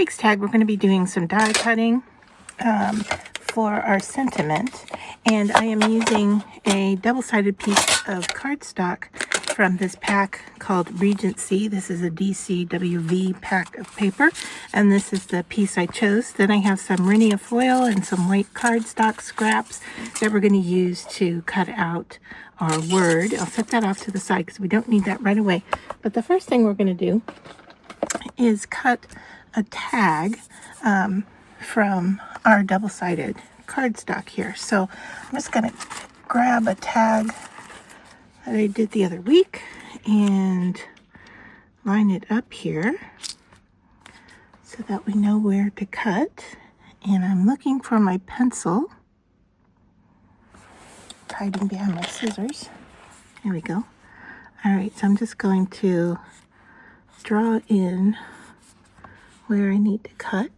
week's tag, we're going to be doing some die cutting for our sentiment. And I am using a double-sided piece of cardstock from this pack called Regency. This is a DCWV pack of paper, and this is the piece I chose. Then I have some Rhenia foil and some white cardstock scraps that we're going to use to cut out our word. I'll set that off to the side because we don't need that right away. But the first thing we're going to do is cut a tag from our double-sided cardstock here. So I'm just going to grab a tag that I did the other week and line it up here so that we know where to cut. And I'm looking for my pencil, hiding behind my scissors. There we go. All right, so I'm just going to draw in where I need to cut.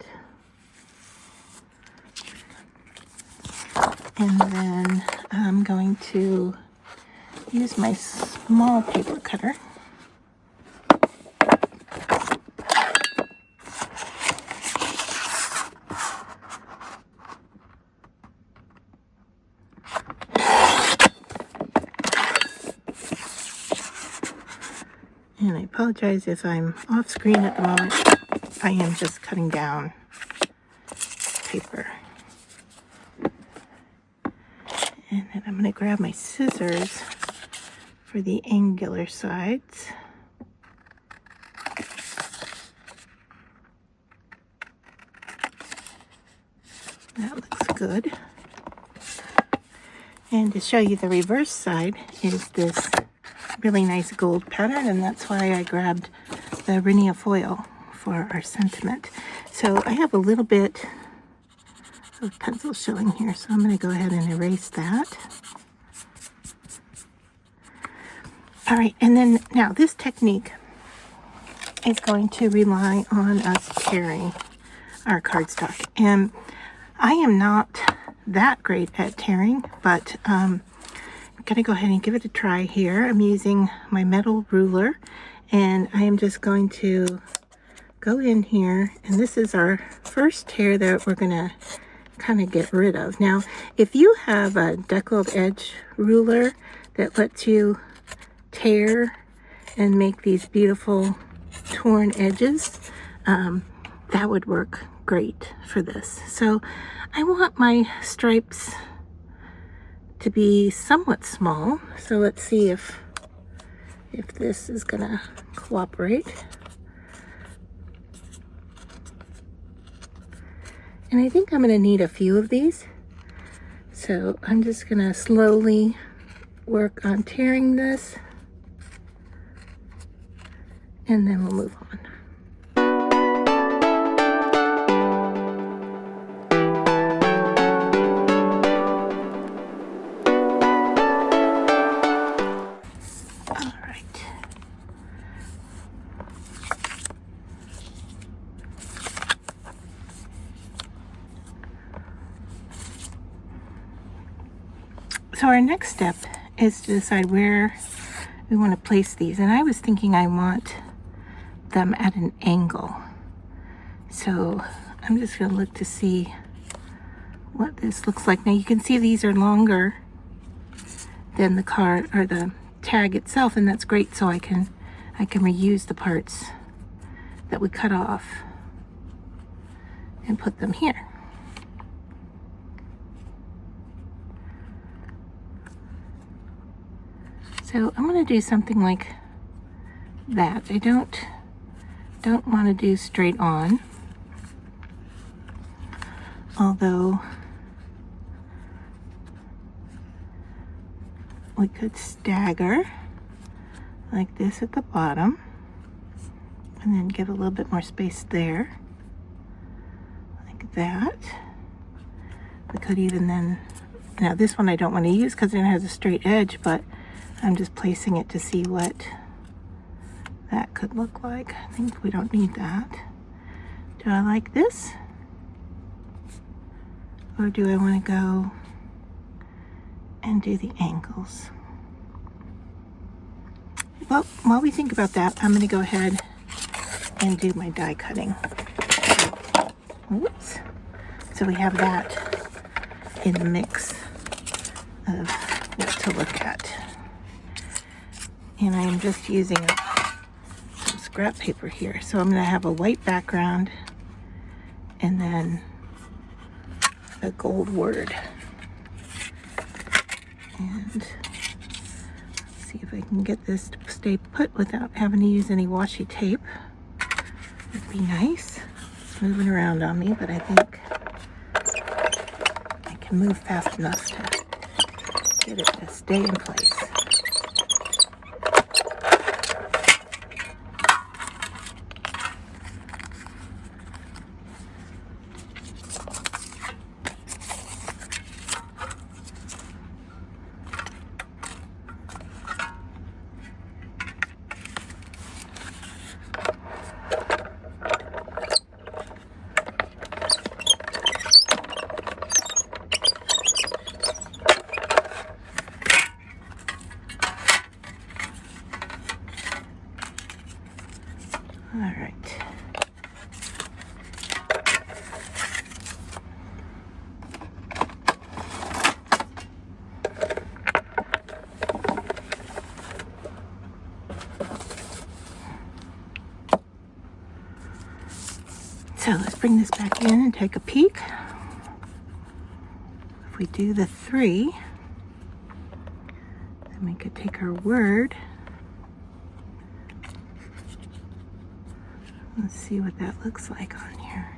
And then I'm going to use my small paper cutter. And I apologize if I'm off screen at the moment. I am just cutting down paper. And then I'm going to grab my scissors for the angular sides. That looks good. And to show you the reverse side is this really nice gold pattern, and that's why I grabbed the Rhenia foil for our sentiment. So I have a little bit of pencil showing here, so I'm going to go ahead and erase that. All right, and then now this technique is going to rely on us tearing our cardstock. And I am not that great at tearing, but I'm going to go ahead and give it a try here. I'm using my metal ruler, and I am just going to go in here, and this is our first tear that we're going to kind of get rid of. Now, if you have a deckled edge ruler that lets you tear and make these beautiful torn edges, that would work great for this. So I want my stripes to be somewhat small, so let's see if this is gonna cooperate. And I think I'm going to need a few of these. So I'm just going to slowly work on tearing this. And then we'll move on. All right. So our next step is to decide where we want to place these. And I was thinking I want them at an angle. So I'm just going to look to see what this looks like. Now you can see these are longer than the card or the tag itself, and that's great, so I can reuse the parts that we cut off and put them here. So I'm going to do something like that. I don't want to do straight on, although we could stagger like this at the bottom and then give a little bit more space there, like that. We could even then, now this one I don't want to use because it has a straight edge, but I'm just placing it to see what that could look like. I think we don't need that. Do I like this? Or do I want to go and do the angles? Well, while we think about that, I'm going to go ahead and do my die cutting. Whoops. So we have that in the mix of what to look at. And I am just using some scrap paper here. So I'm going to have a white background and then a gold word. And see if I can get this to stay put without having to use any washi tape. That'd be nice. It's moving around on me, but I think I can move fast enough to get it to stay in place. All right. So let's bring this back in and take a peek. If we do the 3, then we could take our word. Let's see what that looks like on here.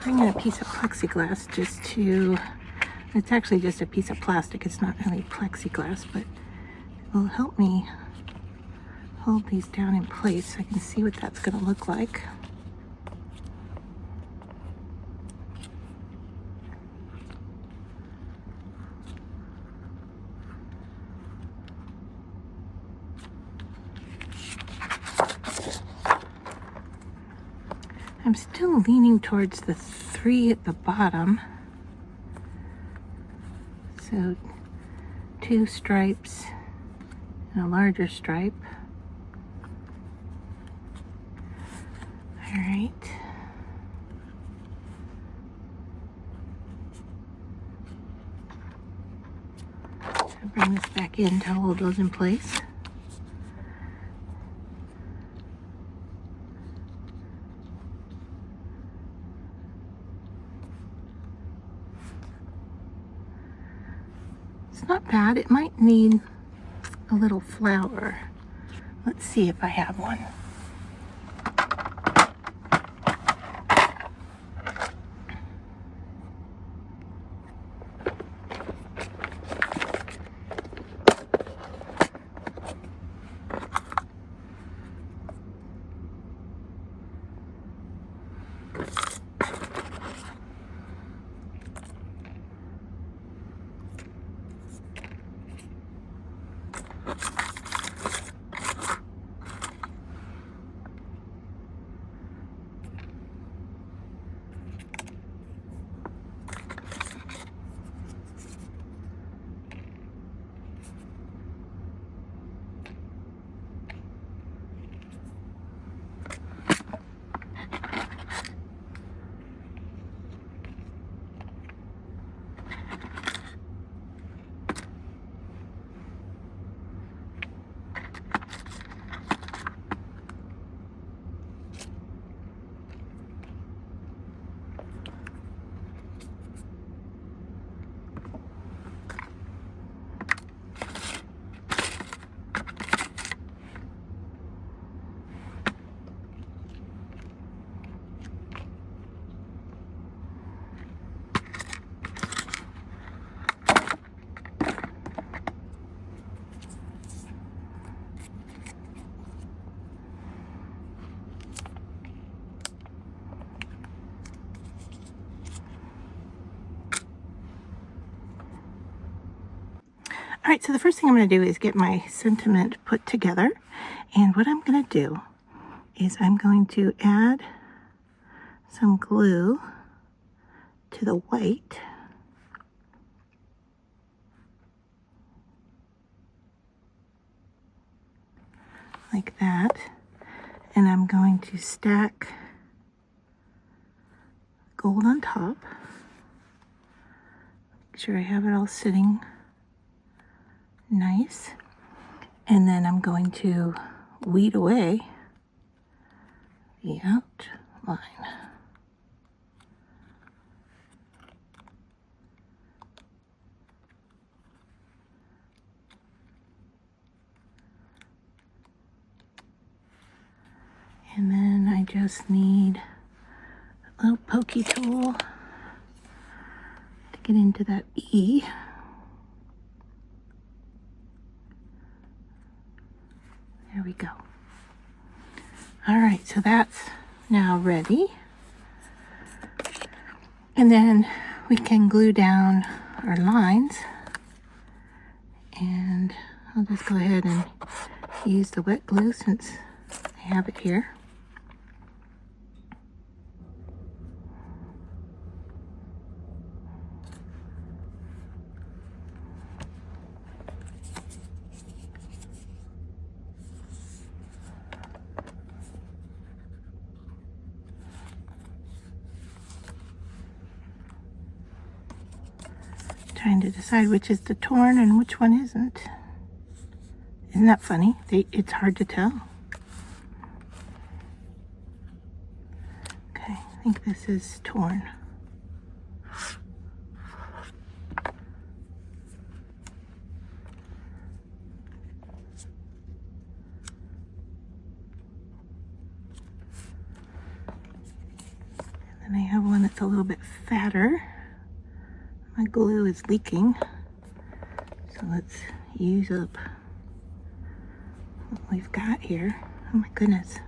Bring in a piece of plexiglass just to, it's actually just a piece of plastic, it's not really plexiglass, but it will help me hold these down in place so I can see what that's going to look like. I'm still leaning towards the 3 at the bottom. So 2 stripes and a larger stripe. All right. I'll bring this back in to hold those in place. It's not bad. It might need a little flower. Let's see if I have one. right, so the first thing I'm going to do is get my sentiment put together. And what I'm going to do is I'm going to add some glue to the white. Like that. And I'm going to stack gold on top. Make sure I have it all sitting nice. And then I'm going to weed away the outline. And then I just need a little pokey tool to get into that E. There we go. All right, so that's now ready. And then we can glue down our lines. And I'll just go ahead and use the wet glue since I have it here. Trying to decide which is the torn and which one isn't. Isn't that funny? It's hard to tell. Okay, I think this is torn. And then I have one that's a little bit fatter. My glue is leaking, so let's use up what we've got here. Oh my goodness.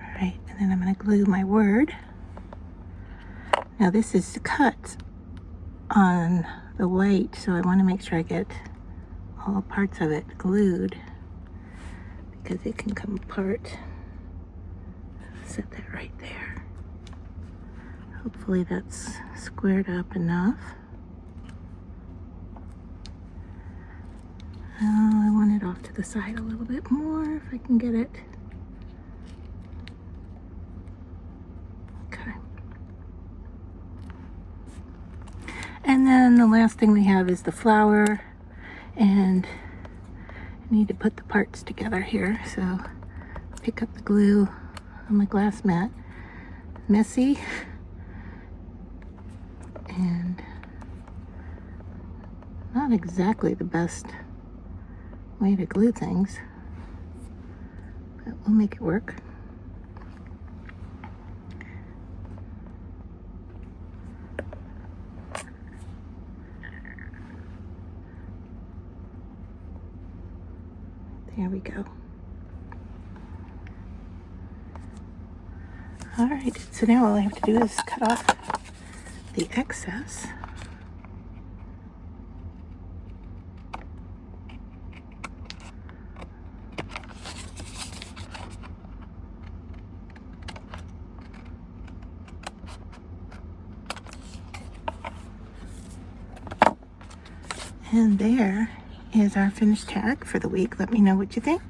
Alright, and then I'm going to glue my word. Now this is cut on the white, so I want to make sure I get all parts of it glued because it can come apart. Set that right there. Hopefully that's squared up enough. Oh, I want it off to the side a little bit more if I can get it. Okay. And then the last thing we have is the flower, and I need to put the parts together here, so pick up the glue on my glass mat. Messy and not exactly the best way to glue things, but we'll make it work. There we go. All right, so now all I have to do is cut off the excess. And there is our finished tag for the week. Let me know what you think.